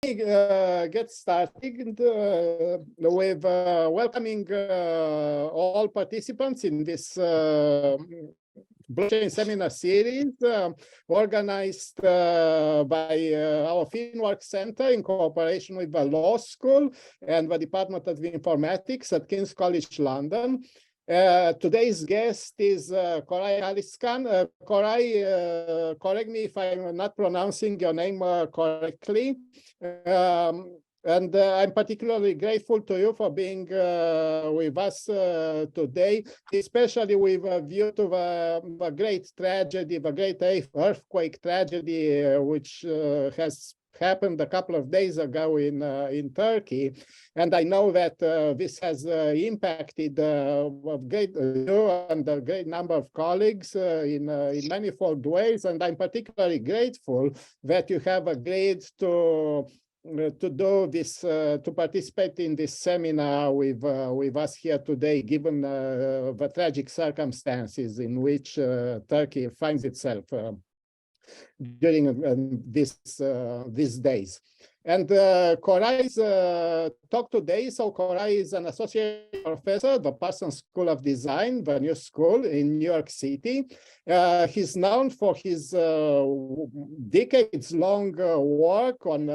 get started with welcoming all participants in this blockchain seminar series organized by our FinWork Centre in cooperation with the Law School and the Department of Informatics at King's College London. Today's guest is Koray Caliskan. Koray, correct me if I'm not pronouncing your name correctly. And I'm particularly grateful to you for being with us today, especially with a view to the great tragedy, the great earthquake tragedy, which has happened a couple of days ago in Turkey. And I know that this has impacted a great and a great number of colleagues in manifold ways. And I'm particularly grateful that you have agreed to do this, to participate in this seminar with us here today, given the tragic circumstances in which Turkey finds itself during these days. And Koray's talk today, so Koray is an associate professor at the Parsons School of Design, the new school in New York City. He's known for his decades-long work on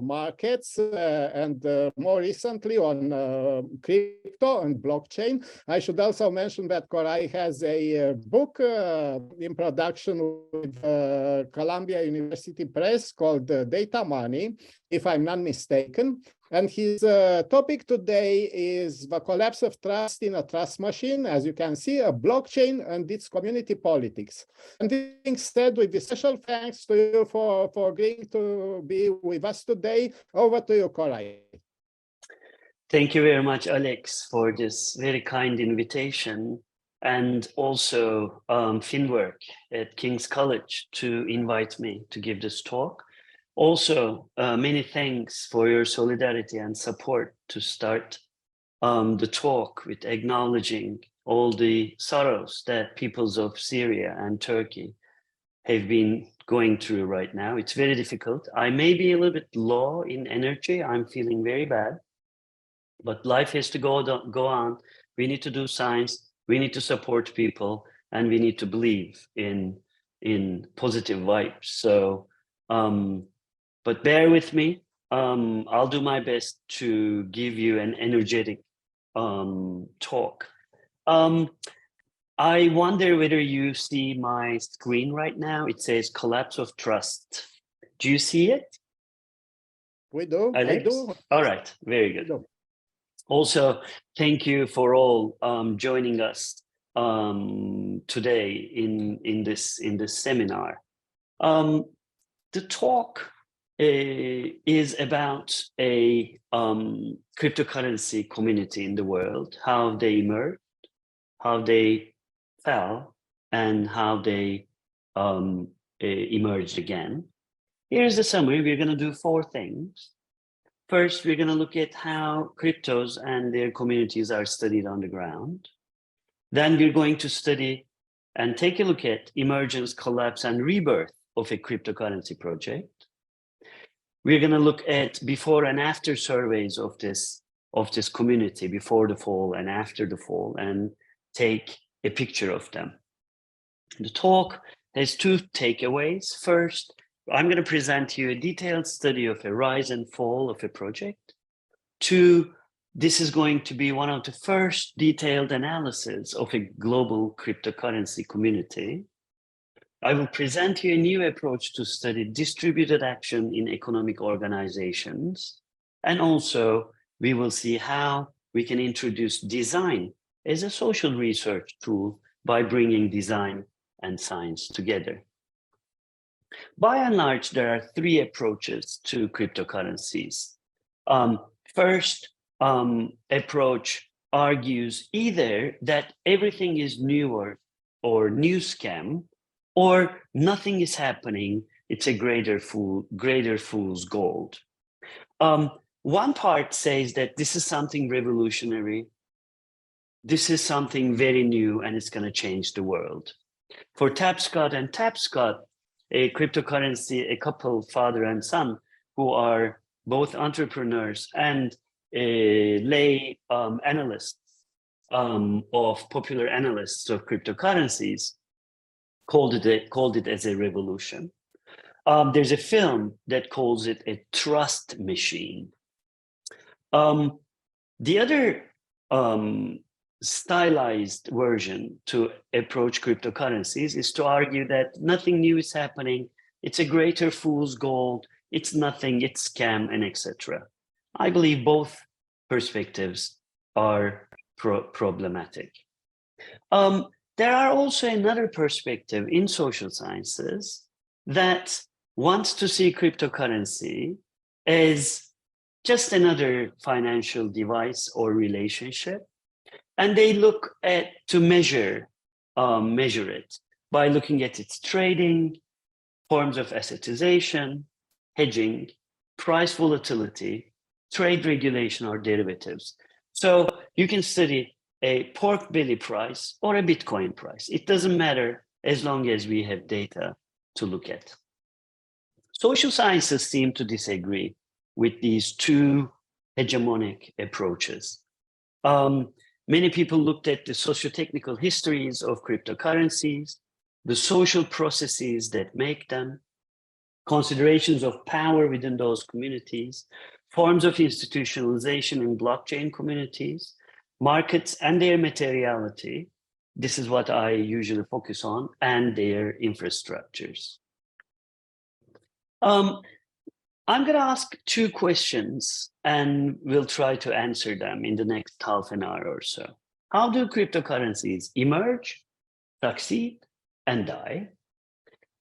markets and more recently on crypto and blockchain. I should also mention that Koray has a book in production with Columbia University Press called Data Money, if I'm not mistaken. And his topic today is the collapse of trust in a trust machine, as you can see, a blockchain and its community politics. And being said, with special thanks to you for agreeing to be with us today. Over to you, Koray. Thank you very much, Alex, for this very kind invitation, and also FinWork at King's College to invite me to give this talk. Also, many thanks for your solidarity and support to start the talk with acknowledging all the sorrows that peoples of Syria and Turkey have been going through right now. It's very difficult. I may be a little bit low in energy. I'm feeling very bad, but life has to go on. We need to do science. We need to support people, and we need to believe in positive vibes. So, but bear with me. I'll do my best to give you an energetic talk. I wonder whether you see my screen right now. It says collapse of trust. Do you see it? We do. Alex? I do. All right, very good. Also, thank you for all joining us today in this seminar. The talk is about a cryptocurrency community in the world, how they emerged, how they fell, and how they emerged again. Here's the summary. We're going to do 4 things. First, we're going to look at how cryptos and their communities are studied on the ground. Then we're going to study and take a look at emergence, collapse, and rebirth of a cryptocurrency project. We're going to look at before and after surveys of this community, before the fall and after the fall, and take a picture of them. The talk has 2 takeaways. First, I'm going to present you a detailed study of a rise and fall of a project. 2, this is going to be one of the first detailed analysis of a global cryptocurrency community. I will present you a new approach to study distributed action in economic organizations. And also, we will see how we can introduce design as a social research tool by bringing design and science together. By and large, there are 3 approaches to cryptocurrencies. First approach argues either that everything is new or new scam, or nothing is happening, it's a greater fool's gold. One part says that this is something revolutionary, this is something very new, and it's going to change the world. For Tapscott and Tapscott, a cryptocurrency, a couple, father and son, who are both entrepreneurs and lay analysts of popular analysts of cryptocurrencies called it as a revolution. There's a film that calls it a trust machine. The other stylized version to approach cryptocurrencies is to argue that nothing new is happening. It's a greater fool's gold. It's nothing, it's scam, and etc. I believe both perspectives are problematic. There are also another perspective in social sciences that wants to see cryptocurrency as just another financial device or relationship. And they look at to measure it by looking at its trading, forms of assetization, hedging, price volatility, trade regulation, or derivatives. So you can study a pork belly price or a Bitcoin price. It doesn't matter as long as we have data to look at. Social sciences seem to disagree with these two hegemonic approaches. Many people looked at the socio-technical histories of cryptocurrencies, the social processes that make them, considerations of power within those communities, forms of institutionalization in blockchain communities, markets and their materiality. This is what I usually focus on, and their infrastructures. I'm going to ask two questions and we'll try to answer them in the next half an hour or so. How do cryptocurrencies emerge, succeed, and die?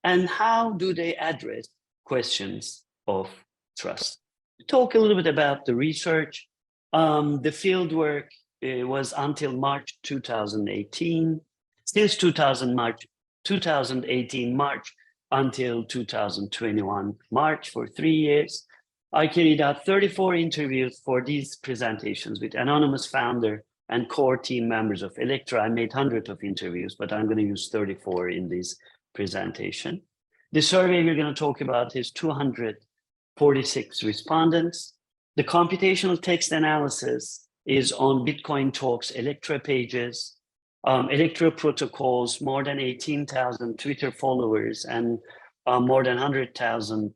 And how do they address questions of trust? Talk a little bit about the research. The fieldwork was until March 2018. Since 2018 March until 2021 March, for 3 years, I carried out 34 interviews for these presentations with anonymous founder and core team members of Electra. I made hundreds of interviews, but I'm going to use 34 in this presentation. The survey we're going to talk about is 246 respondents. The computational text analysis is on Bitcointalk's Electra pages. Electra protocols, more than 18,000 Twitter followers and more than 100,000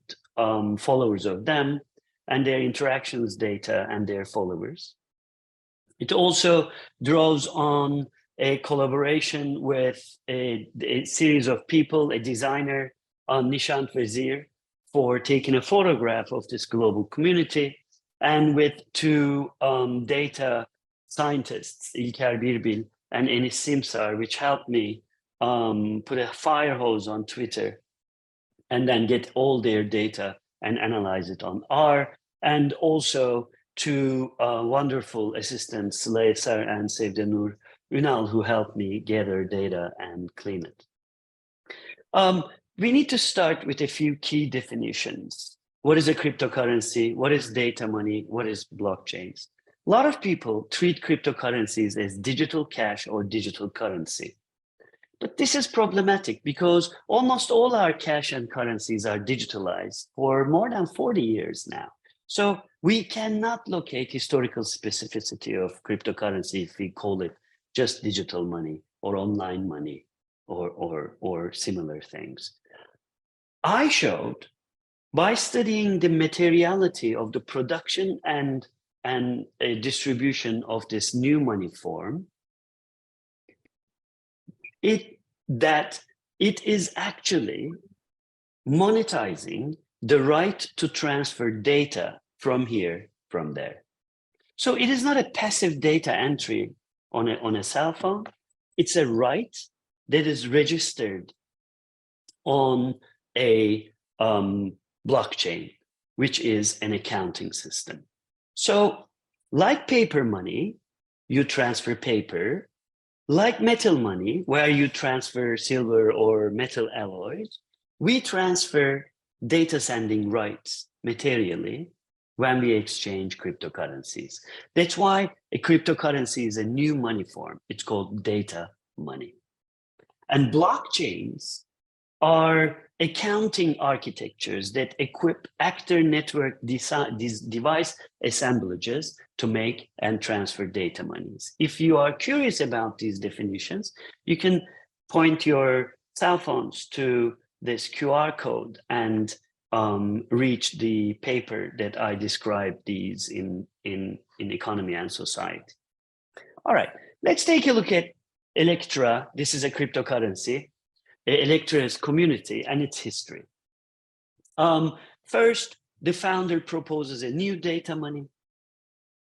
followers of them, and their interactions data and their followers. It also draws on a collaboration with a series of people, a designer, Nishant Wazir, for taking a photograph of this global community, and with two data scientists, İlker Birbil and Enis Simsar, which helped me put a fire hose on Twitter and then get all their data and analyze it on R, and also two wonderful assistants, Leysar and Sevdenur Ünal, who helped me gather data and clean it. We need to start with a few key definitions. What is a cryptocurrency? What is data money? What is blockchains? A lot of people treat cryptocurrencies as digital cash or digital currency. But this is problematic because almost all our cash and currencies are digitalized for more than 40 years now. So we cannot locate historical specificity of cryptocurrency if we call it just digital money or online money or similar things. I showed by studying the materiality of the production and a distribution of this new money form, that it is actually monetizing the right to transfer data from here, from there. So it is not a passive data entry on a cell phone. It's a right that is registered on a blockchain, which is an accounting system. So like paper money, you transfer paper. Like metal money, where you transfer silver or metal alloys, we transfer data sending rights materially when we exchange cryptocurrencies. That's why a cryptocurrency is a new money form. It's called data money. And blockchains are accounting architectures that equip actor network device assemblages to make and transfer data monies. If you are curious about these definitions, you can point your cell phones to this QR code and reach the paper that I described these in Economy and Society. All right, let's take a look at Electra. This is a cryptocurrency. Electra's community and its history. First, the founder proposes a new data money.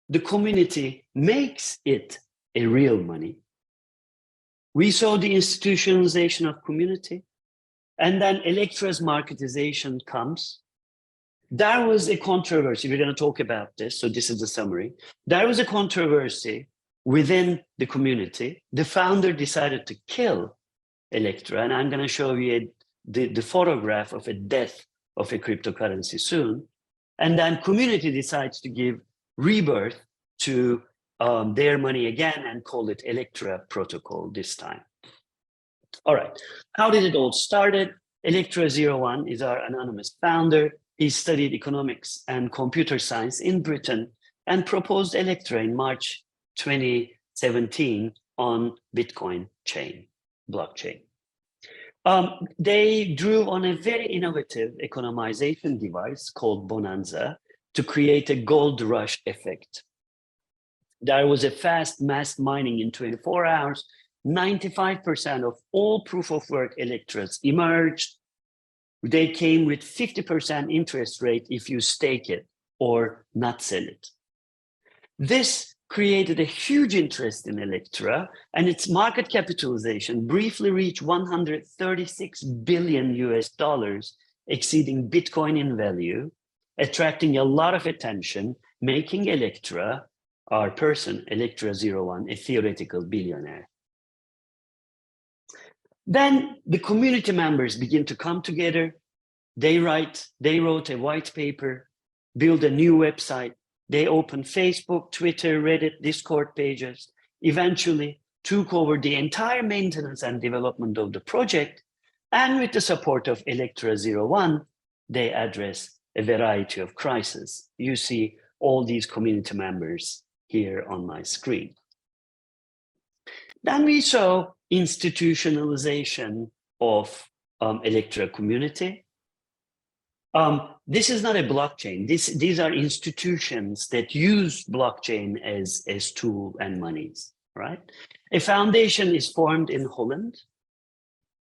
The community makes it a real money. We saw the institutionalization of community, and then Electra's marketization comes. There was a controversy. We're going to talk about this, so this is the summary. There was a controversy within the community. The founder decided to kill Electra, and I'm going to show you the photograph of a death of a cryptocurrency soon. And then community decides to give rebirth to their money again and call it Electra protocol this time. All right, how did it all started? Electra 01 is our anonymous founder. He studied economics and computer science in Britain and proposed Electra in March 2017 on Bitcoin blockchain. They drew on a very innovative economization device called Bonanza to create a gold rush effect. There was a fast mass mining in 24 hours. 95% of all proof of work Electras emerged. They came with 50% interest rate if you stake it or not sell it. This created a huge interest in Electra, and its market capitalization briefly reached 136 billion US dollars, exceeding Bitcoin in value, attracting a lot of attention, making Electra, our person, Electra 01, a theoretical billionaire. Then the community members begin to come together. They wrote a white paper, built a new website. They opened Facebook, Twitter, Reddit, Discord pages, eventually took over the entire maintenance and development of the project. And with the support of Electra 01, they address a variety of crises. You see all these community members here on my screen. Then we saw institutionalization of Electra community. This is not a blockchain. These are institutions that use blockchain as tool and monies, right? A foundation is formed in Holland.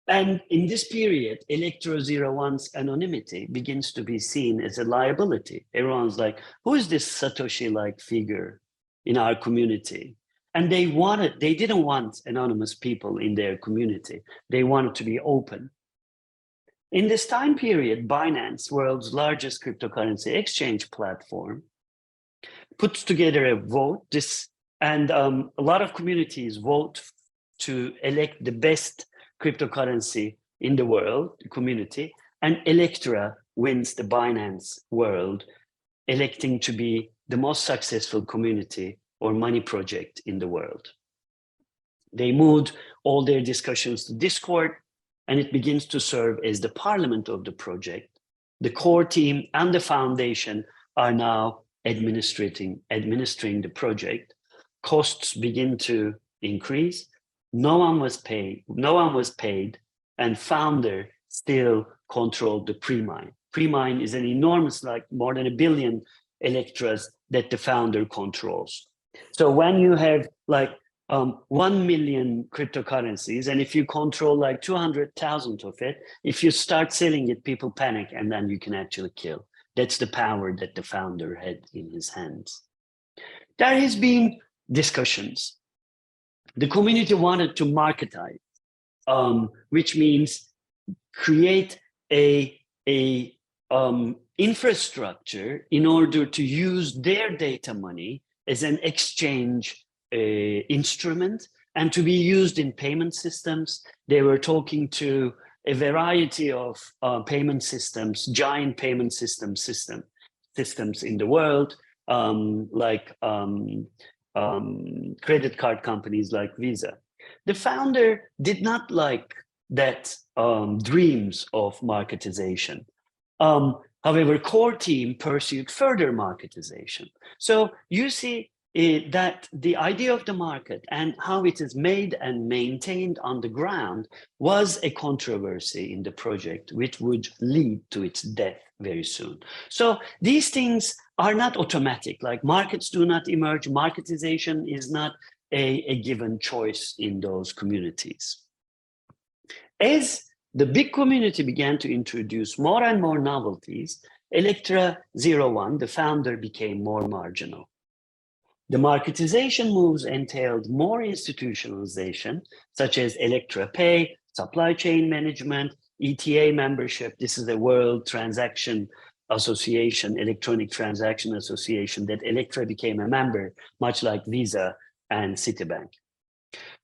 And in this period, Electra 01's anonymity begins to be seen as a liability. Everyone's like, who is this Satoshi-like figure in our community? And they didn't want anonymous people in their community. They wanted to be open. In this time period, Binance, world's largest cryptocurrency exchange platform, puts together a vote. A lot of communities vote to elect the best cryptocurrency in the world, the community, and Electra wins the Binance world, electing to be the most successful community or money project in the world. They moved all their discussions to Discord, and it begins to serve as the parliament of the project. The core team and the foundation are now administering the project. Costs begin to increase. No one was paid, and founder still controlled the pre-mine. Pre-mine is an enormous, like more than 1 billion Electras that the founder controls. So when you have like 1 million cryptocurrencies, and if you control like 200,000 of it, if you start selling it, people panic, and then you can actually kill. That's the power that the founder had in his hands. There has been discussions. The community wanted to marketize, which means create a infrastructure in order to use their data money as an exchange instrument and to be used in payment systems. They were talking to a variety of payment systems, giant payment systems in the world, like credit card companies like Visa. The founder did not like that dreams of marketization. However, core team pursued further marketization. So you see that the idea of the market and how it is made and maintained on the ground was a controversy in the project, which would lead to its death very soon. So these things are not automatic, like markets do not emerge. Marketization is not a given choice in those communities. As the big community began to introduce more and more novelties, Electra 01, the founder, became more marginal. The marketization moves entailed more institutionalization, such as Electra Pay, supply chain management, ETA membership. This is the World Transaction Association, Electronic Transaction Association, that Electra became a member, much like Visa and Citibank.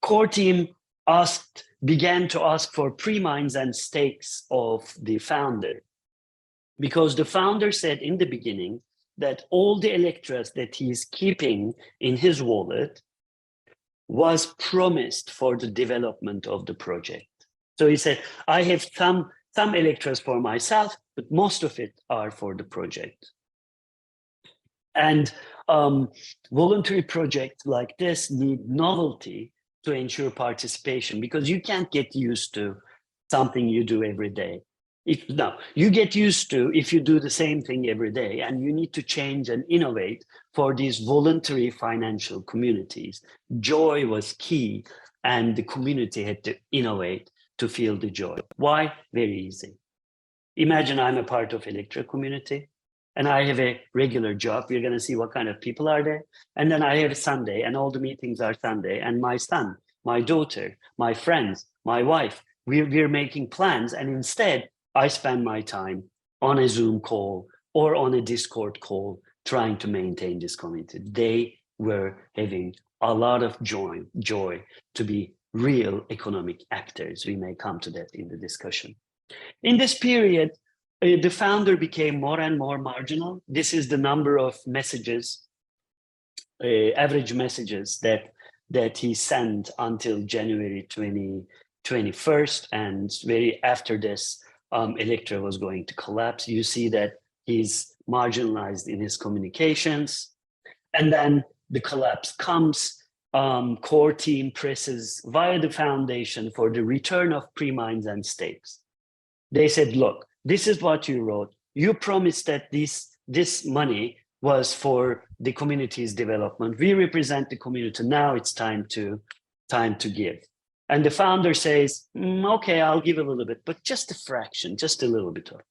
Core team began to ask for pre-mines and stakes of the founder, because the founder said in the beginning that all the Electras that he's keeping in his wallet was promised for the development of the project. So he said, I have some Electras for myself, but most of it are for the project. And voluntary projects like this need novelty to ensure participation, because you can't get used to something you do every day. You get used to if you do the same thing every day, and you need to change and innovate for these voluntary financial communities. Joy was key, and the community had to innovate to feel the joy. Why? Very easy. Imagine I'm a part of Electra community, and I have a regular job. We're going to see what kind of people are there. And then I have a Sunday, and all the meetings are Sunday. And my son, my daughter, my friends, my wife, we're making plans. And instead, I spend my time on a Zoom call or on a Discord call trying to maintain this community. They were having a lot of joy to be real economic actors. We may come to that in the discussion. In this period, the founder became more and more marginal. This is the number of messages, average messages that he sent until January 2021, and very after this, Electra was going to collapse. You see that he's marginalized in his communications, and then the collapse comes. Core team presses via the foundation for the return of pre-mines and stakes. They said, look, this is what you wrote. You promised that this money was for the community's development. We represent the community. Now it's time to give. And the founder says, okay, I'll give a little bit, but just a fraction, just a little bit of.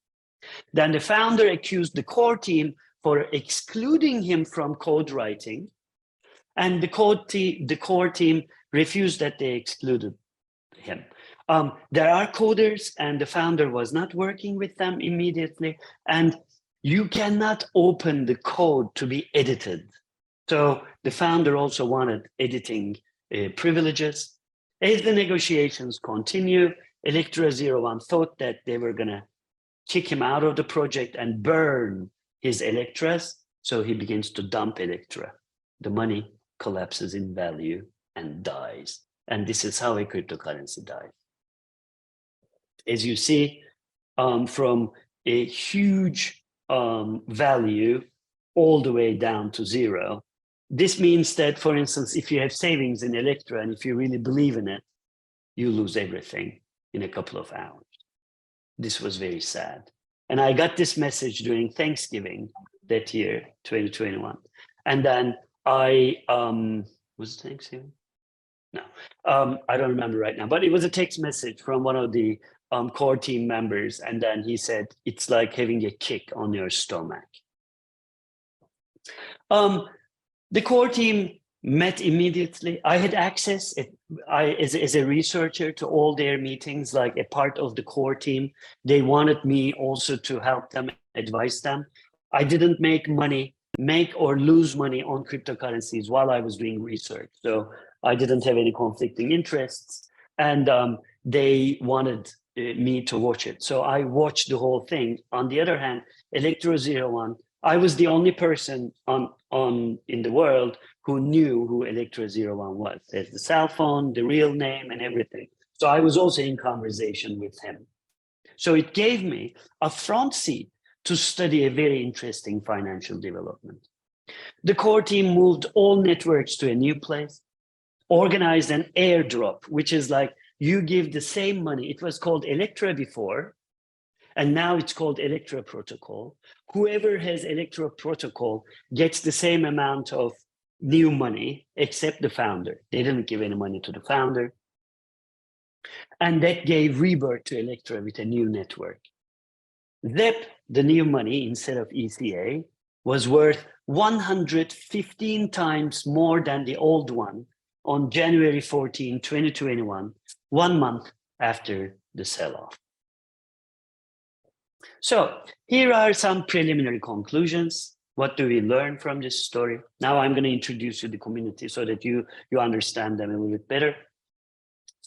Then the founder accused the core team for excluding him from code writing. And the core team refused that they excluded him. There are coders, and the founder was not working with them immediately. And you cannot open the code to be edited. So the founder also wanted editing privileges. As the negotiations continue, Electra 01 thought that they were going to kick him out of the project and burn his Electras. So he begins to dump Electra. The money collapses in value and dies. And this is how a cryptocurrency dies. As you see, from a huge value all the way down to zero. This means that, for instance, if you have savings in Electra and if you really believe in it, you lose everything in a couple of hours. This was very sad. And I got this message during Thanksgiving that year, 2021. And then was it Thanksgiving? No, I don't remember right now, but it was a text message from one of the core team members. And then he said, it's like having a kick on your stomach. The core team met immediately. I had access as a researcher to all their meetings, like a part of the core team. They wanted me also to help them, advise them. I didn't make or lose money on cryptocurrencies while I was doing research. So I didn't have any conflicting interests, and they wanted me to watch it. So I watched the whole thing. On the other hand, Electra 01, I was the only person in the world who knew who Electra 01 was. There's the cell phone, the real name, and everything. So I was also in conversation with him. So it gave me a front seat to study a very interesting financial development. The core team moved all networks to a new place, organized an airdrop, which is like you give the same money. It was called Electra before, and now it's called Electra protocol. Whoever has Electra protocol gets the same amount of new money, except the founder. They didn't give any money to the founder. And that gave Rebirth to Electra with a new network. ZEP, the new money, instead of ECA, was worth 115 times more than the old one on January 14, 2021, 1 month after the sell-off. So here are some preliminary conclusions. What do we learn from this story? Now I'm going to introduce you to the community so that you understand them a little bit better.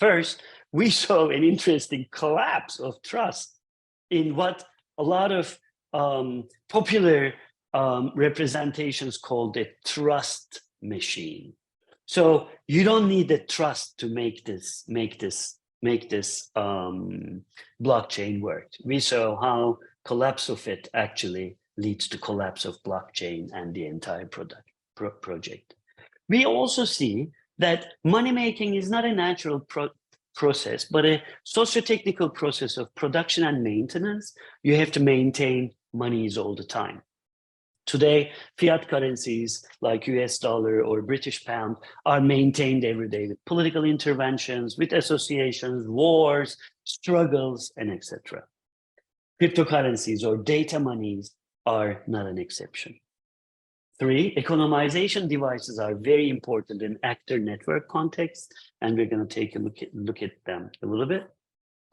First, we saw an interesting collapse of trust in what a lot of popular representations called the trust machine. So you don't need the trust to make this blockchain work. We saw how collapse of it actually leads to collapse of blockchain and the entire project. We also see that money making is not a natural process, but a socio-technical process of production and maintenance. You have to maintain monies all the time. Today, fiat currencies like US dollar or British pound are maintained every day with political interventions, with associations, wars, struggles, and etc. Cryptocurrencies or data monies are not an exception. 3, economization devices are very important in actor network context, and we're going to take a look at them a little bit.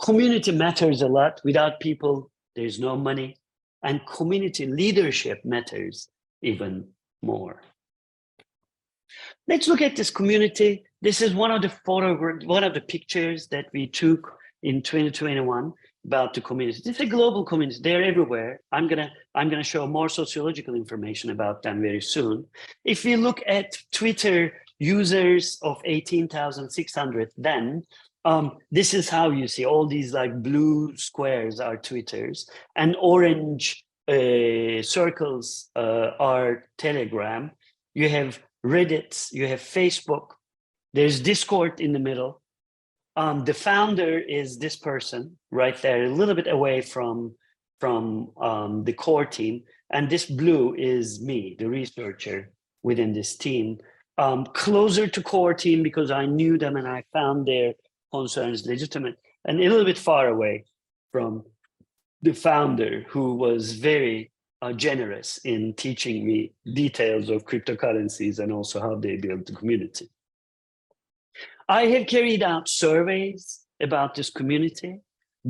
Community matters a lot. Without people, there's no money. And community leadership matters even more. Let's look at this community. This is one of the pictures that we took in 2021 about the community. This is a global community. They're everywhere. I'm gonna show more sociological information about them very soon. If we look at Twitter users of 18,600, then this is how you see all these like blue squares are Twitters, and orange circles are Telegram. You have Reddit, you have Facebook, there's Discord in the middle. The founder is this person right there, a little bit away from the core team. And this blue is me, the researcher within this team. Closer to core team because I knew them and I found their concerns legitimate, and a little bit far away from the founder, who was very generous in teaching me details of cryptocurrencies and also how they build the community. I have carried out surveys about this community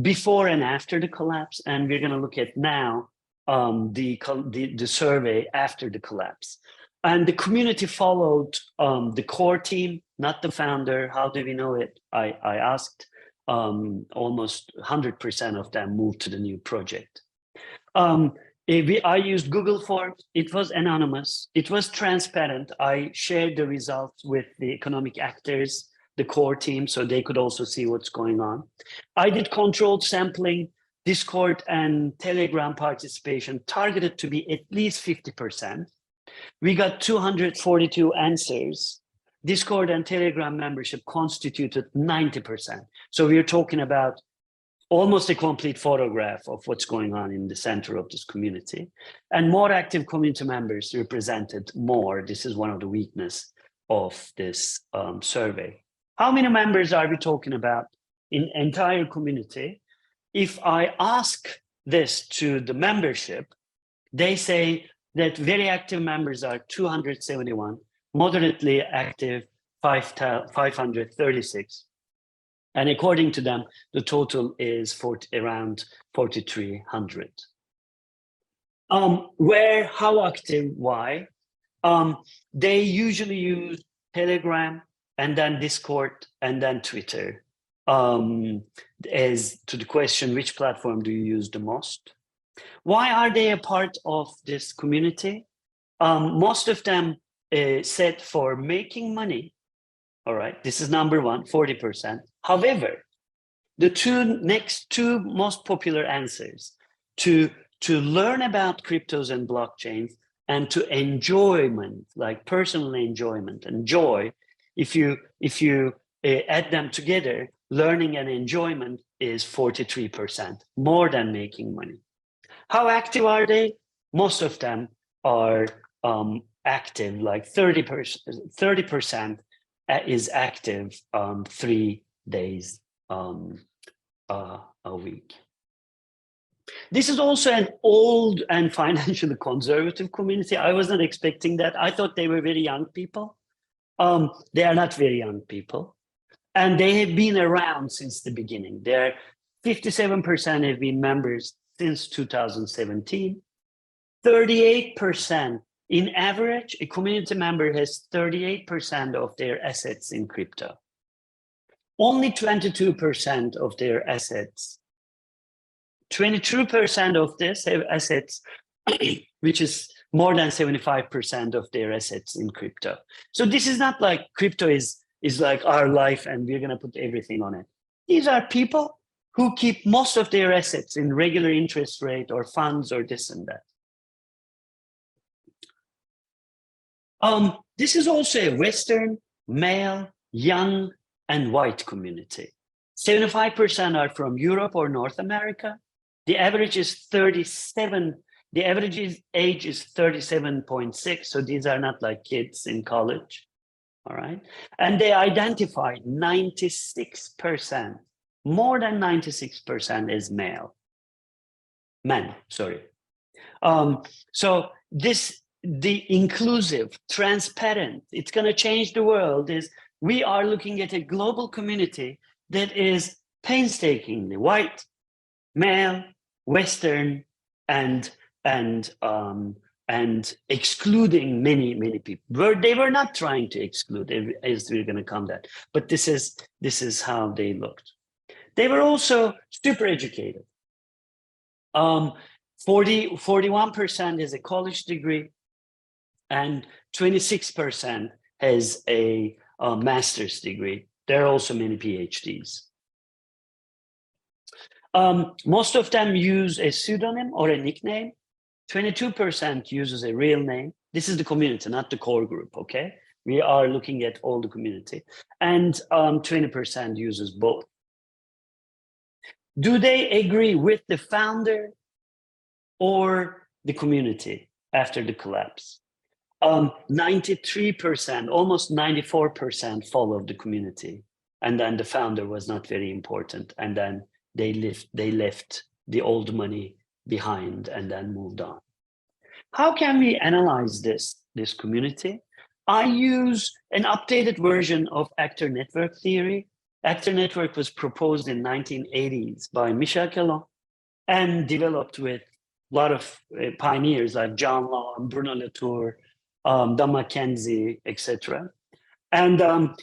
before and after the collapse, and we're going to look at now the survey after the collapse. And the community followed the core team, not the founder. How do we know it? I asked. Almost 100% of them moved to the new project. I used Google Forms. It was anonymous. It was transparent. I shared the results with the economic actors, the core team, so they could also see what's going on. I did controlled sampling. Discord and Telegram participation targeted to be at least 50%. We got 242 answers. Discord and Telegram membership constituted 90%. So we're talking about almost a complete photograph of what's going on in the center of this community. And more active community members represented more. This is one of the weaknesses of this survey. How many members are we talking about in entire community? If I ask this to the membership, they say that very active members are 271, moderately active 536. And according to them, the total is around 4,300. How active, why? They usually use Telegram and then Discord and then Twitter. As to the question, which platform do you use the most? Why are they a part of this community? Most of them said for making money. All right, this is number one, 40%. However, the next two most popular answers to learn about cryptos and blockchains and to enjoyment, like personal enjoyment and joy, if you add them together, learning and enjoyment is 43%, more than making money. How active are they? Most of them are active, like 30% is active 3 days a week. This is also an old and financially conservative community. I was not expecting that. I thought they were very young people. They are not very young people. And they have been around since the beginning. They're 57% have been members since 2017. 38%, in average, a community member has 38% of their assets in crypto. Only 22% of their assets, 22% of this have assets, which is more than 75% of their assets in crypto. So this is not like crypto is like our life and we're going to put everything on it. These are people who keep most of their assets in regular interest rate or funds or this and that. This is also a Western, male, young, and white community. 75% are from Europe or North America. The average is 37. The average age is 37.6. So these are not like kids in college. All right. And they identified 96%, more than 96% as men, sorry. So the inclusive, transparent, it's going to change the world is we are looking at a global community that is painstakingly white, male, Western, and excluding many people. They were not trying to exclude, as we're going to come to that, but this is how they looked. They were also super educated. 41% has a college degree, and 26% has a master's degree. There are also many PhDs. Most of them use a pseudonym or a nickname. 22% uses a real name. This is the community, not the core group, okay? We are looking at all the community. And 20% uses both. Do they agree with the founder or the community after the collapse? 93%, almost 94% followed the community. And then the founder was not very important. And then they left the old money behind and then moved on. How can we analyze this community? I use an updated version of actor network theory. Actor network was proposed in 1980s by Michel Kellon and developed with a lot of pioneers like John Law, Bruno Latour, Don McKenzie, etc. And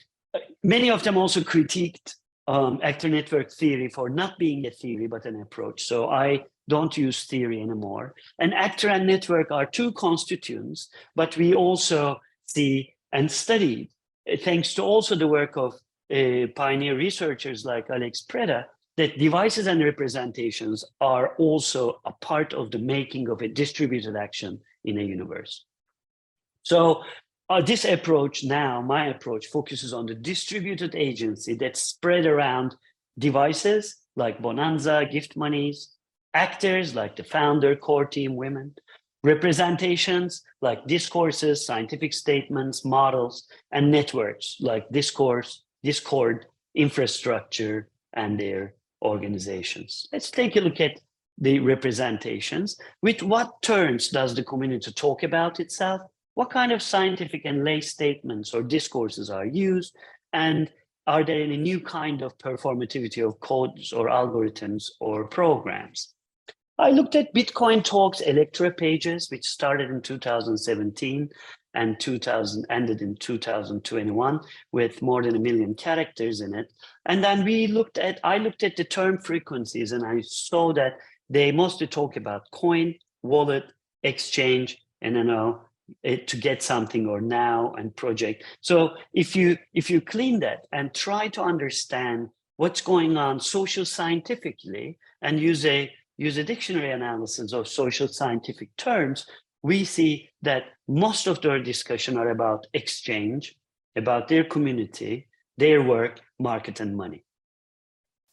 many of them also critiqued actor network theory for not being a theory, but an approach. So I don't use theory anymore. And actor and network are two constituents, but we also see and studied, thanks to also the work of pioneer researchers like Alex Preda, that devices and representations are also a part of the making of a distributed action in a universe. So this approach now, my approach, focuses on the distributed agency that's spread around devices like Bonanza, gift monies, actors like the founder, core team, women, representations like discourses, scientific statements, models, and networks like Discord, infrastructure, and their organizations. Let's take a look at the representations. With what terms does the community talk about itself? What kind of scientific and lay statements or discourses are used? And are there any new kind of performativity of codes or algorithms or programs? I looked at Bitcointalk's Electra pages, which started in 2017 and ended in 2021 with more than 1 million characters in it. And then I looked at the term frequencies, and I saw that they mostly talk about coin, wallet, exchange, and to get something, or now, and project. So if you clean that and try to understand what's going on social scientifically and use a dictionary analysis of social scientific terms, we see that most of their discussion are about exchange, about their community, their work, market, and money.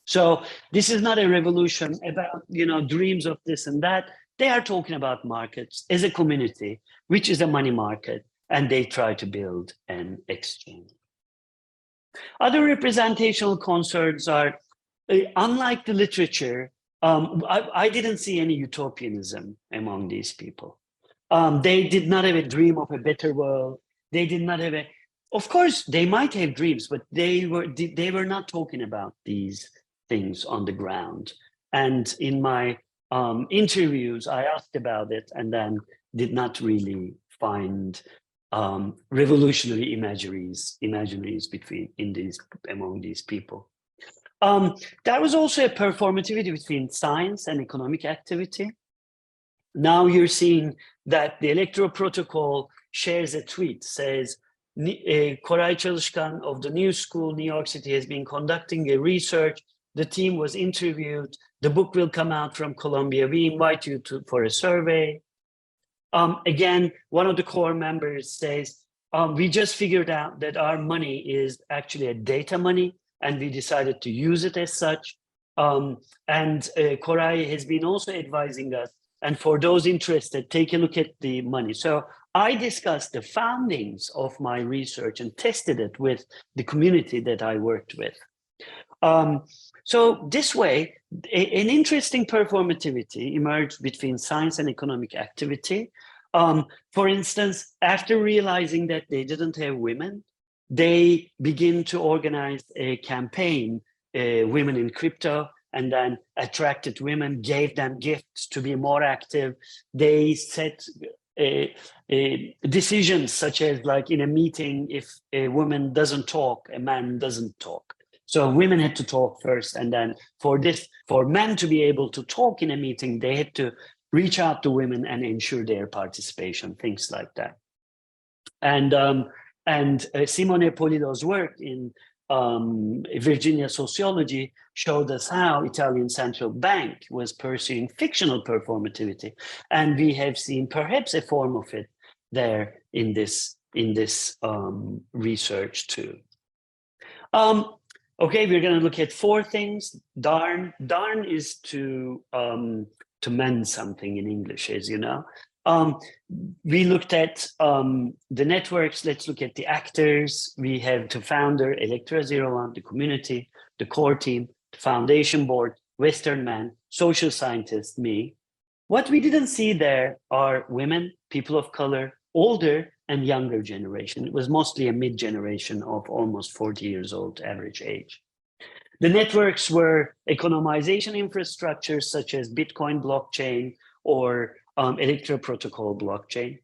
So this is not a revolution about, dreams of this and that. They are talking about markets as a community, which is a money market, and they try to build an exchange. Other representational concerns are, unlike the literature, I didn't see any utopianism among these people. They did not have a dream of a better world. They did not have of course, they might have dreams, but they were not talking about these things on the ground. And in my interviews, I asked about it and then did not really find revolutionary imageries among these people. There was also a performativity between science and economic activity. Now you're seeing that the Electra protocol shares a tweet, says, Koray Caliskan of the New School, New York City, has been conducting a research. The team was interviewed. The book will come out from Columbia. We invite you for a survey. Again, one of the core members says, we just figured out that our money is actually a data money, and we decided to use it as such. Koray has been also advising us, and for those interested, take a look at the money. So I discussed the foundings of my research and tested it with the community that I worked with. So this way, an interesting performativity emerged between science and economic activity. For instance, after realizing that they didn't have women, they begin to organize a campaign, Women in Crypto, and then attracted women, gave them gifts to be more active. They set decisions such as, like in a meeting, if a woman doesn't talk, a man doesn't talk. So women had to talk first, and then for men to be able to talk in a meeting, they had to reach out to women and ensure their participation, things like that. And Simone Polido's work in Virginia sociology showed us how Italian central bank was pursuing fictional performativity, and we have seen perhaps a form of it there in this research too. Okay, we're going to look at 4 things. Darn is to mend something in English, as you know. We looked at the networks. Let's look at the actors. We have the founder, Electra 01, the community, the core team, the foundation board, Western man, social scientist, me. What we didn't see there are women, people of color, older and younger generation. It was mostly a mid-generation of almost 40 years old average age. The networks were economization infrastructures such as Bitcoin blockchain or Electra protocol blockchain.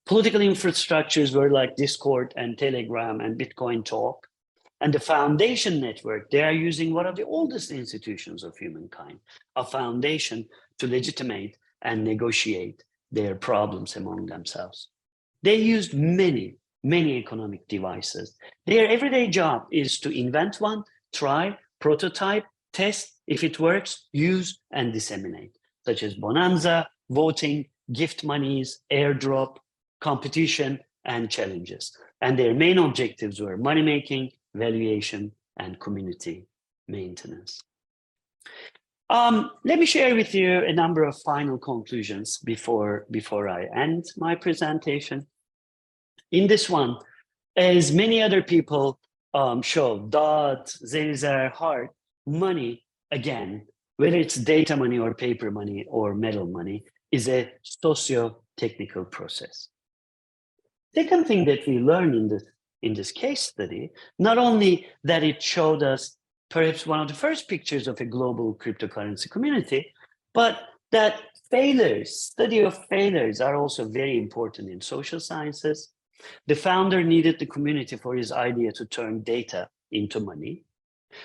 Political infrastructures were like Discord and Telegram and Bitcointalk. And the foundation network, they are using one of the oldest institutions of humankind, a foundation to legitimate and negotiate their problems among themselves. They used many economic devices. Their everyday job is to invent one, try, prototype, test. If it works, use and disseminate, such as bonanza, voting, gift monies, airdrop, competition, and challenges. And their main objectives were money making, valuation, and community maintenance. Let me share with you a number of final conclusions before I end my presentation. In this one, as many other people show, Dodd, Zelizer, Hart, money, again, whether it's data money or paper money or metal money, is a socio-technical process. Second thing that we learned in this case study, not only that it showed us perhaps one of the first pictures of a global cryptocurrency community, but that study of failures are also very important in social sciences. The founder needed the community for his idea to turn data into money.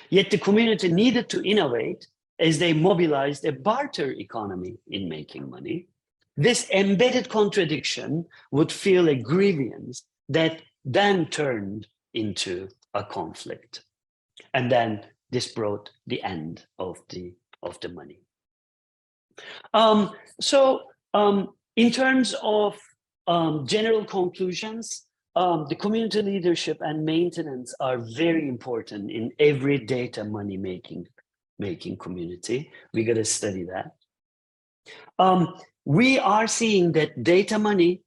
Yet the community needed to innovate as they mobilized a barter economy in making money. This embedded contradiction would feel a grievance that then turned into a conflict. And then this brought the end of the money. In terms of general conclusions, the community leadership and maintenance are very important in every data money making community. We got to study that. We are seeing that data money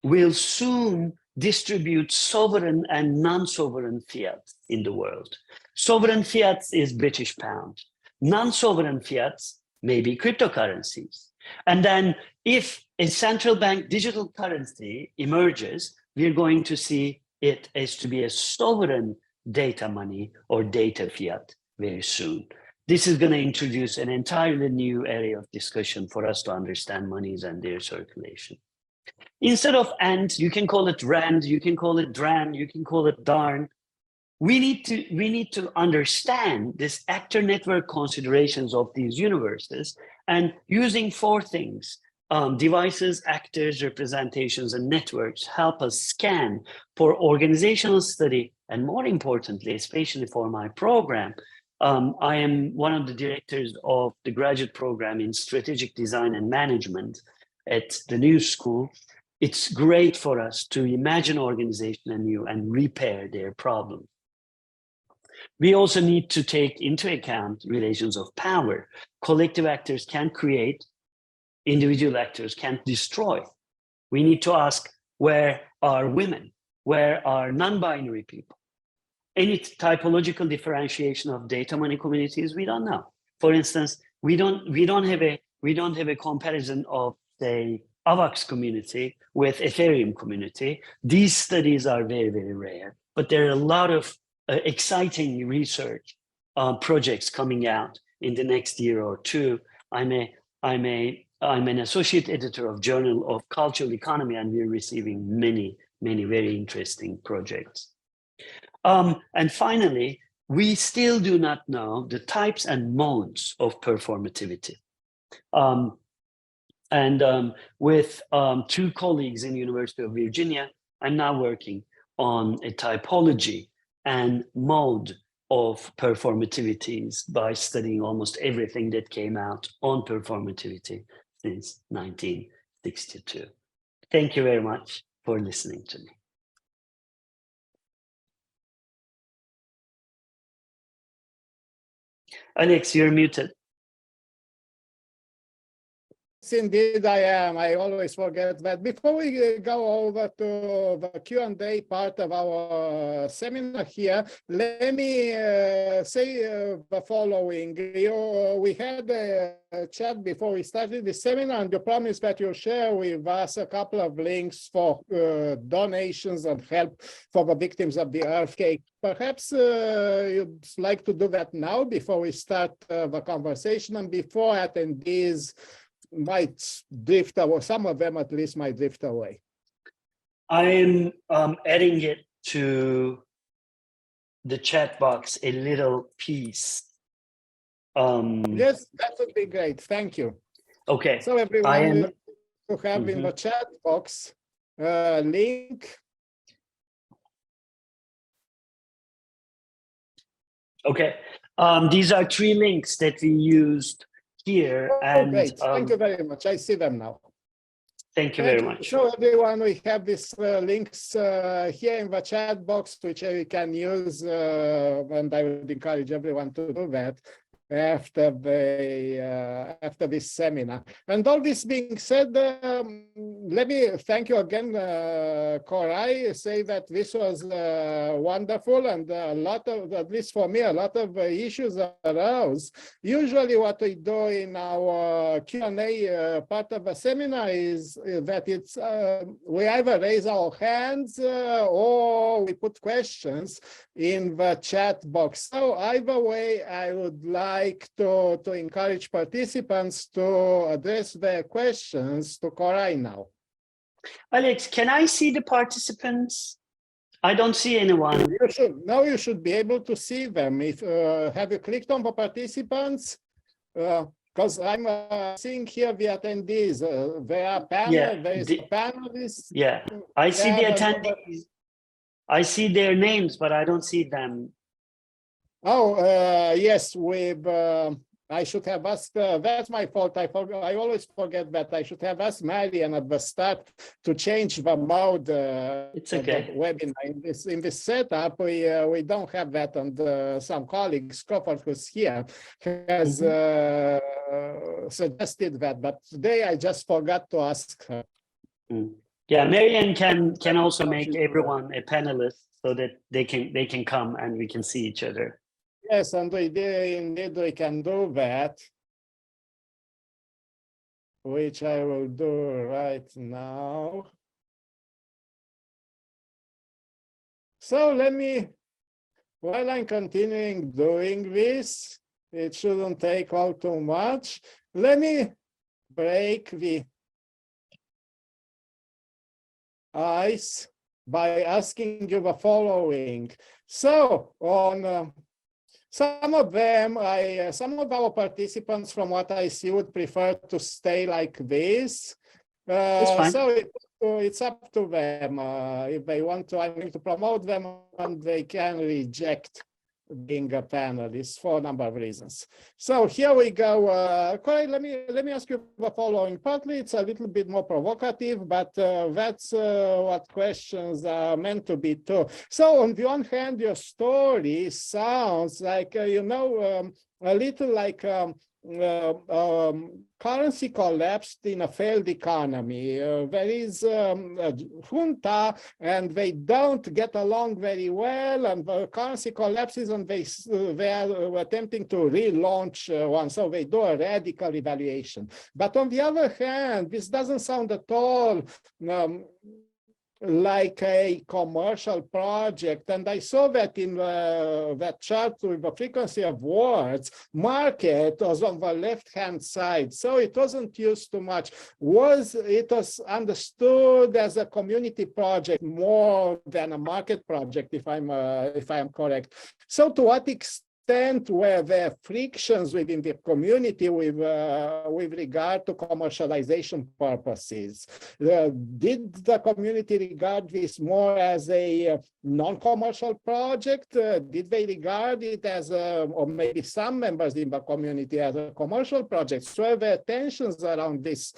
will soon distribute sovereign and non-sovereign fiat in the world. Sovereign fiat is British pound. Non-sovereign fiats may be cryptocurrencies. And then if a central bank digital currency emerges, we're going to see it as to be a sovereign data money or data fiat very soon. This is going to introduce an entirely new area of discussion for us to understand monies and their circulation. Instead of and, you can call it rand, you can call it dran, you can call it darn. We need to understand this actor network considerations of these universes, and using four things: devices, actors, representations, and networks help us scan for organizational study, and more importantly, especially for my program. I am one of the directors of the graduate program in strategic design and management at the New School. It's great for us to imagine organization anew and repair their problems. We also need to take into account relations of power. Collective actors can create, individual actors can destroy. We need to ask, where are women? Where are non-binary people? Any typological differentiation of data money communities, we don't know. For instance, we don't have a comparison of the AVAX community with Ethereum community. These studies are very, very rare, but there are a lot of exciting research projects coming out in the next year or two. I'm an associate editor of Journal of Cultural Economy, and we're receiving many very interesting projects. And finally, we still do not know the types and modes of performativity. With two colleagues in the University of Virginia, I'm now working on a typology and mode of performativities by studying almost everything that came out on performativity since 1962. Thank you very much for listening to me. Alex, you're muted. Indeed, I am. I always forget that. Before we go over to the Q&A part of our seminar here, let me say the following. We had a chat before we started the seminar, and you promised that you'll share with us a couple of links for donations and help for the victims of the earthquake. Perhaps you'd like to do that now before we start the conversation, and before attendees might drift away, some of them at least might drift away. I am adding it to the chat box, a little piece. Yes, that would be great. Thank you. Okay. So everyone to have in the chat box link. Okay. These are three links that we used here. And great. Thank you very much. I see them now. Thank you very much. So everyone, we have these links here in the chat box, which we can use, and I would encourage everyone to do that after this seminar. And all this being said, let me thank you again, Koray. Say that this was wonderful, and a lot of, at least for me, a lot of issues arose. Usually what we do in our Q&A part of the seminar is that it's we either raise our hands or we put questions in the chat box. So either way, I would like to encourage participants to address their questions to Koray now. Alex, can I see the participants? I don't see anyone. You should be able to see them. If have you clicked on the participants? Because I'm seeing here the attendees. There are panelists. Yeah, I see the attendees. I see their names, but I don't see them. Oh, yes, I should have asked, that's my fault. I always forget that. I should have asked Marian at the start to change the mode It's of the okay. webinar. In this setup, we don't have that, and some colleagues, Crawford, who's here, has suggested that, but today I just forgot to ask her. Yeah, Marianne can also make everyone a panelist so that they can come and we can see each other. Yes, and indeed we can do that, which I will do right now. So let me, while I'm continuing doing this, it shouldn't take all too much. Let me break the ice by asking you the following. So on some of them, some of our participants, from what I see, would prefer to stay like this. So it's up to them. If they want to, I'm going to promote them, and they can reject being a panelist for a number of reasons. So here we go. Koray, let me ask you the following. Partly it's a little bit more provocative, but that's what questions are meant to be too. So on the one hand, your story sounds like a little like currency collapsed in a failed economy. There is a junta, and they don't get along very well, and the currency collapses, and they are attempting to relaunch one, so they do a radical evaluation. But on the other hand, this doesn't sound at all like a commercial project. And I saw that in that chart with the frequency of words. Market was on the left-hand side, so it wasn't used too much. It was understood as a community project more than a market project, if I am correct. So to what extent were there frictions within the community with regard to commercialization purposes? Did the community regard this more as a non-commercial project? Did they regard it as or maybe some members in the community, as a commercial project? So were there tensions around this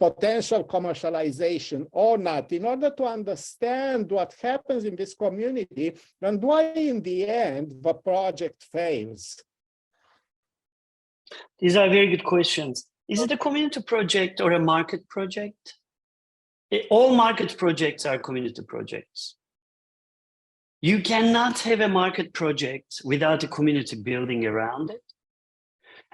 potential commercialization or not, in order to understand what happens in this community and why in the end the project fails? These are very good questions. Is it a community project or a market project? All market projects are community projects. You cannot have a market project without a community building around it.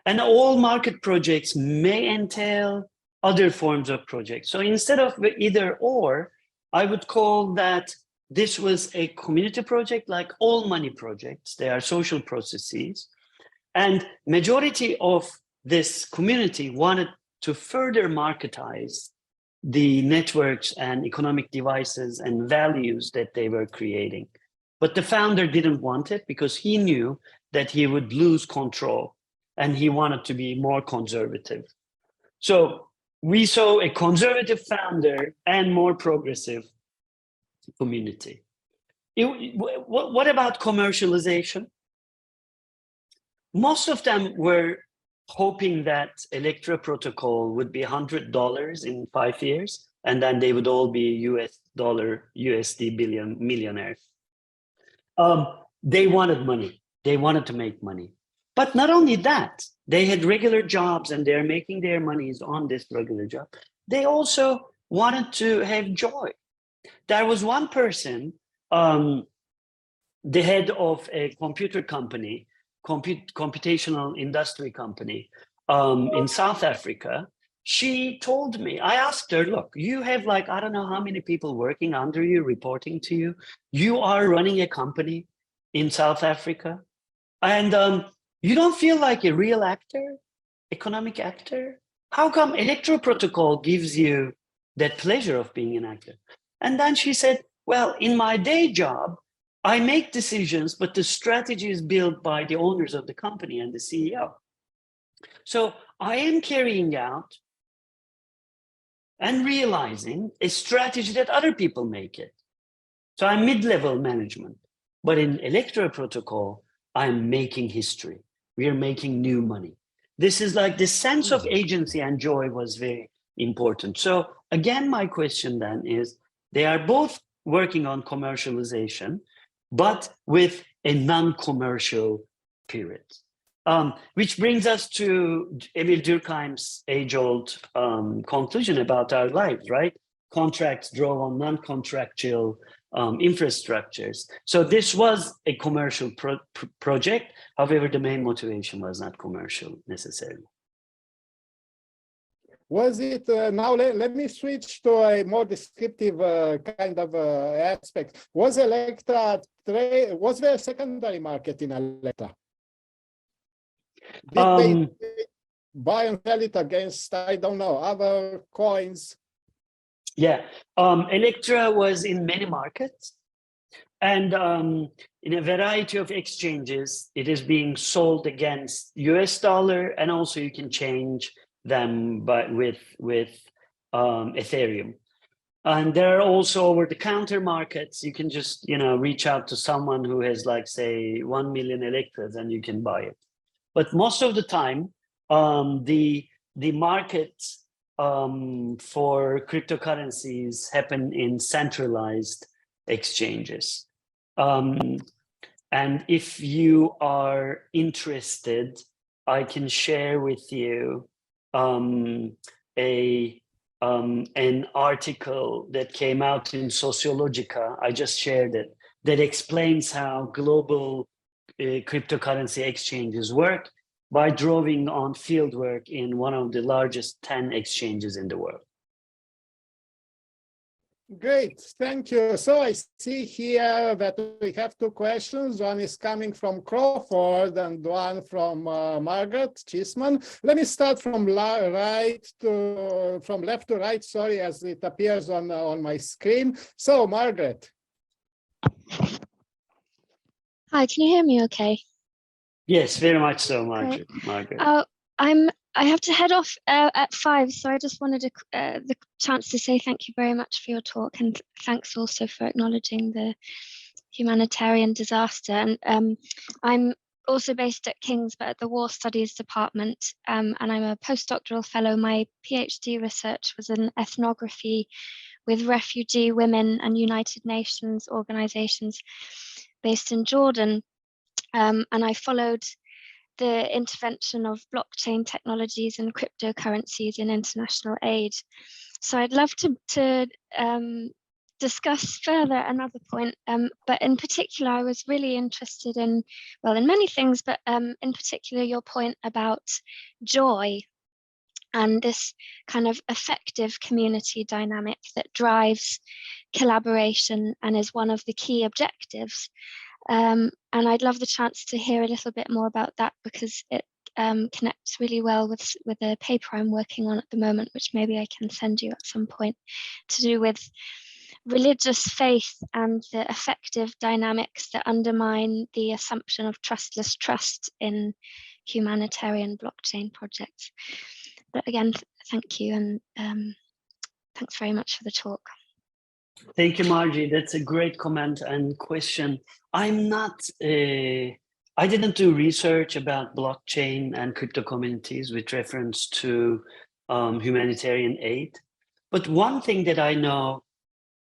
And all market projects may entail other forms of projects. So instead of either or, I would call that this was a community project, like all money projects. They are social processes. And majority of this community wanted to further marketize the networks and economic devices and values that they were creating. But the founder didn't want it because he knew that he would lose control, and he wanted to be more conservative. So we saw a conservative founder and more progressive community. What about commercialization? Most of them were hoping that Electra protocol would be $100 in 5 years, and then they would all be USD millionaires. They wanted money. They wanted to make money. But not only that, they had regular jobs and they're making their monies on this regular job. They also wanted to have joy. There was one person, the head of a computer company, computational industry company in South Africa. She told me, I asked her, look, you have like, I don't know how many people working under you, reporting to you. You are running a company in South Africa. And you don't feel like a real actor, economic actor? How come Electra protocol gives you that pleasure of being an actor? And then she said, well, in my day job, I make decisions, but the strategy is built by the owners of the company and the CEO. So I am carrying out and realizing a strategy that other people make it. So I'm mid-level management. But in Electra protocol, I'm making history. We are making new money. This is like the sense of agency and joy was very important. So again, my question then is, they are both working on commercialization, but with a non-commercial period. Which brings us to Emil Durkheim's age-old conclusion about our lives, right? Contracts draw on non-contractual infrastructures. So this was a commercial project. However, the main motivation was not commercial necessarily. Was it, now let me switch to a more descriptive kind of aspect. Was Electra, was there a secondary market in Electra? Did they buy and sell it against, I don't know, other coins? Yeah, Electra was in many markets, and in a variety of exchanges, it is being sold against US dollar, and also you can change them with Ethereum. And there are also over-the-counter markets. You can just, you know, reach out to someone who has, like, say, 1 million Electras, and you can buy it. But most of the time, the markets for cryptocurrencies happen in centralized exchanges. And if you are interested, I can share with you an article that came out in Sociologica. I just shared it, that explains how global cryptocurrency exchanges work by drawing on fieldwork in one of the largest 10 exchanges in the world. Great, thank you. So I see here that we have two questions. One is coming from Crawford and one from Margaret Chisman. Let me start from left to right, sorry, as it appears on my screen. So Margaret. Hi, can you hear me okay? Yes, very much so, Margaret. I have to head off at 5, so I just wanted the chance to say thank you very much for your talk, and thanks also for acknowledging the humanitarian disaster. And I'm also based at King's, but at the War Studies Department, and I'm a postdoctoral fellow. My PhD research was in ethnography with refugee women and United Nations organizations based in Jordan, and I followed the intervention of blockchain technologies and cryptocurrencies in international aid. So I'd love to discuss further another point, but in particular, I was really interested in, well, in many things, but in particular, your point about joy and this kind of effective community dynamic that drives collaboration and is one of the key objectives. And I'd love the chance to hear a little bit more about that, because it connects really well with a paper I'm working on at the moment, which maybe I can send you at some point, to do with religious faith and the effective dynamics that undermine the assumption of trustless trust in humanitarian blockchain projects. But again, thank you, and thanks very much for the talk. Thank you, Margie. That's a great comment and question. I didn't do research about blockchain and crypto communities with reference to humanitarian aid. But one thing that I know,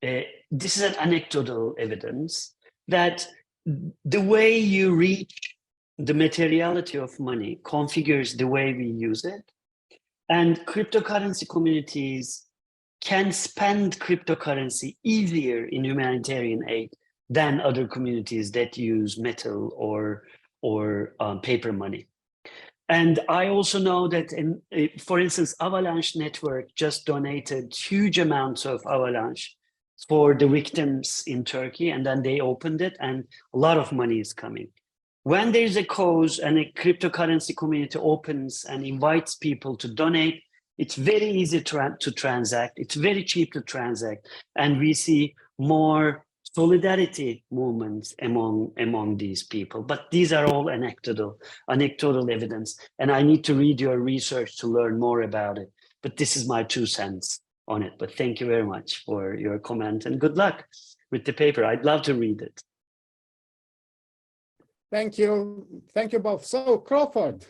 this is an anecdotal evidence, that the way you reach the materiality of money configures the way we use it. And cryptocurrency communities can spend cryptocurrency easier in humanitarian aid than other communities that use metal or paper money. And I also know that, for instance, Avalanche Network just donated huge amounts of Avalanche for the victims in Turkey, and then they opened it, and a lot of money is coming. When there's a cause and a cryptocurrency community opens and invites people to donate, it's very easy to transact. It's very cheap to transact. And we see more solidarity movements among these people. But these are all anecdotal evidence. And I need to read your research to learn more about it. But this is my 2 cents on it. But thank you very much for your comment, and good luck with the paper. I'd love to read it. Thank you. Thank you both. So, Crawford.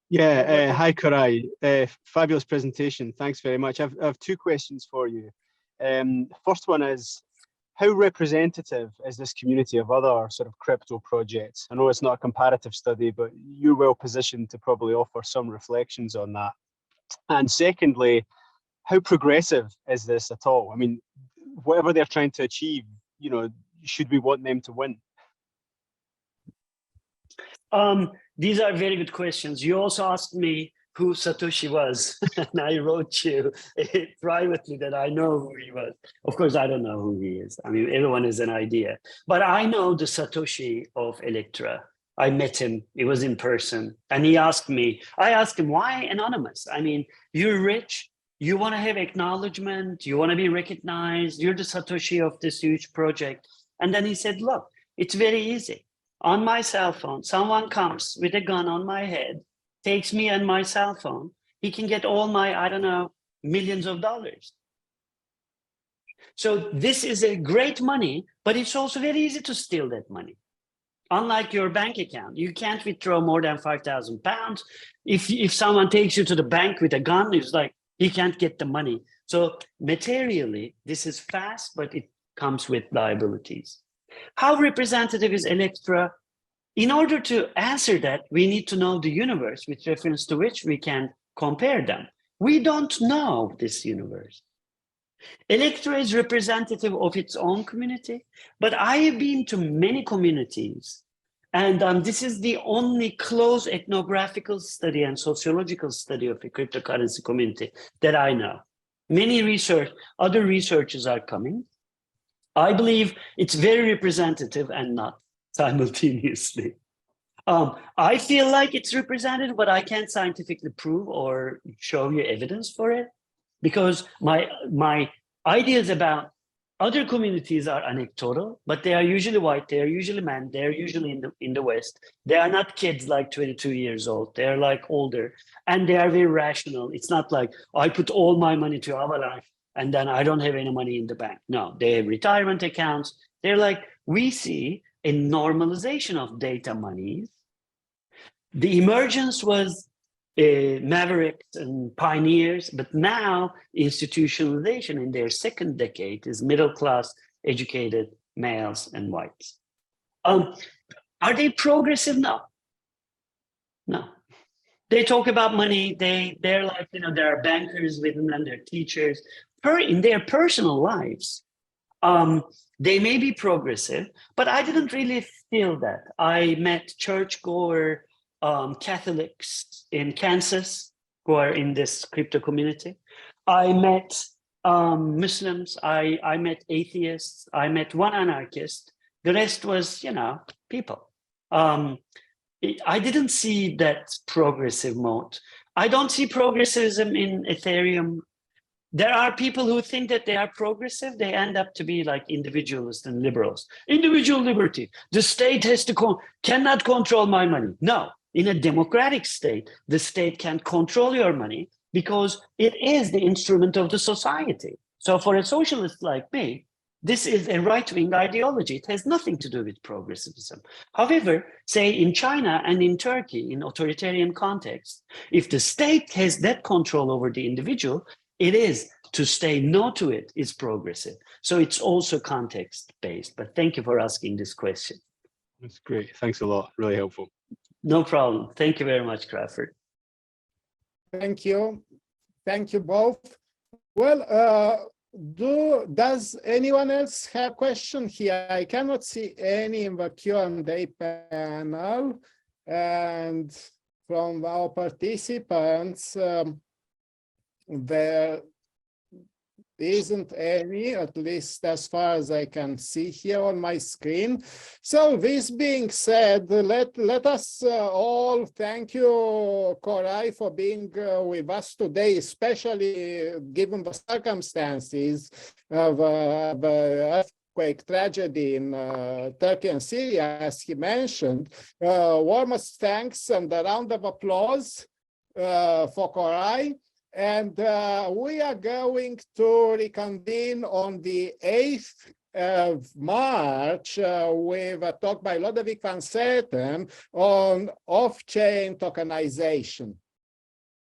Yeah, hi, Koray. Fabulous presentation. Thanks very much. I have two questions for you. First one is, how representative is this community of other sort of crypto projects? I know it's not a comparative study, but you're well positioned to probably offer some reflections on that. And secondly, how progressive is this at all? I mean, whatever they're trying to achieve, you know, should we want them to win? These are very good questions. You also asked me who Satoshi was, and I wrote you privately that I know who he was. Of course, I don't know who he is. I mean, everyone has an idea. But I know the Satoshi of Electra. I met him. It was in person. And he asked me, I asked him, why anonymous? I mean, you're rich. You want to have acknowledgement. You want to be recognized. You're the Satoshi of this huge project. And then he said, look, it's very easy. On my cell phone, someone comes with a gun on my head, takes me and my cell phone. He can get all my, I don't know, millions of dollars. So this is a great money, but it's also very easy to steal that money. Unlike your bank account, you can't withdraw more than 5,000 pounds. If someone takes you to the bank with a gun, it's like he can't get the money. So materially, this is fast, but it comes with liabilities. How representative is Electra? In order to answer that, we need to know the universe with reference to which we can compare them. We don't know this universe. Electra is representative of its own community, but I have been to many communities, and this is the only close ethnographical study and sociological study of the cryptocurrency community that I know. Many other researchers are coming. I believe it's very representative and not simultaneously. I feel like it's representative, but I can't scientifically prove or show you evidence for it, because my ideas about other communities are anecdotal, but they are usually white, they are usually men, they are usually in the West. They are not kids like 22 years old. They are like older, and they are very rational. It's not like I put all my money to Avalanche and then I don't have any money in the bank. No, they have retirement accounts. They're like, we see a normalization of data monies. The emergence was mavericks and pioneers, but now institutionalization in their second decade is middle-class, educated males and whites. Are they progressive? No. No. They talk about money. They're like, you know, there are bankers with them and they're teachers. In their personal lives, they may be progressive, but I didn't really feel that. I met churchgoer Catholics in Kansas who are in this crypto community. I met Muslims. I met atheists. I met one anarchist. The rest was, you know, people. I didn't see that progressive mode. I don't see progressivism in Ethereum. There are people who think that they are progressive. They end up to be like individualists and liberals. Individual liberty. The state cannot control my money. No, in a democratic state, the state can't control your money because it is the instrument of the society. So for a socialist like me, this is a right-wing ideology. It has nothing to do with progressivism. However, say in China and in Turkey, in authoritarian contexts, if the state has that control over the individual, it is to say no to it is progressive. So it's also context-based. But thank you for asking this question. That's great. Thanks a lot. Really helpful. No problem. Thank you very much, Crawford. Thank you. Thank you both. Well, does anyone else have a question here? I cannot see any in the Q&A panel. And from our participants, there isn't any, at least as far as I can see here on my screen. So this being said, let us all thank you, Koray, for being with us today, especially given the circumstances of the earthquake tragedy in Turkey and Syria, as he mentioned. Warmest thanks and a round of applause for Koray. And we are going to reconvene on the 8th March with a talk by Lodewijk van Zetten on off-chain tokenization.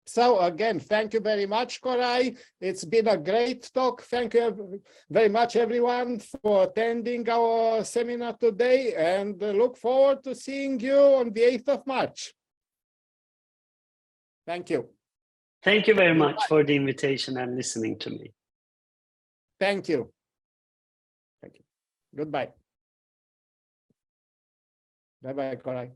So again, thank you very much, Koray. It's been a great talk. Thank you very much, everyone, for attending our seminar today, and look forward to seeing you on the 8th of March. Thank you. Thank you very much for the invitation and listening to me. Thank you. Thank you. Goodbye. Bye-bye, Koray.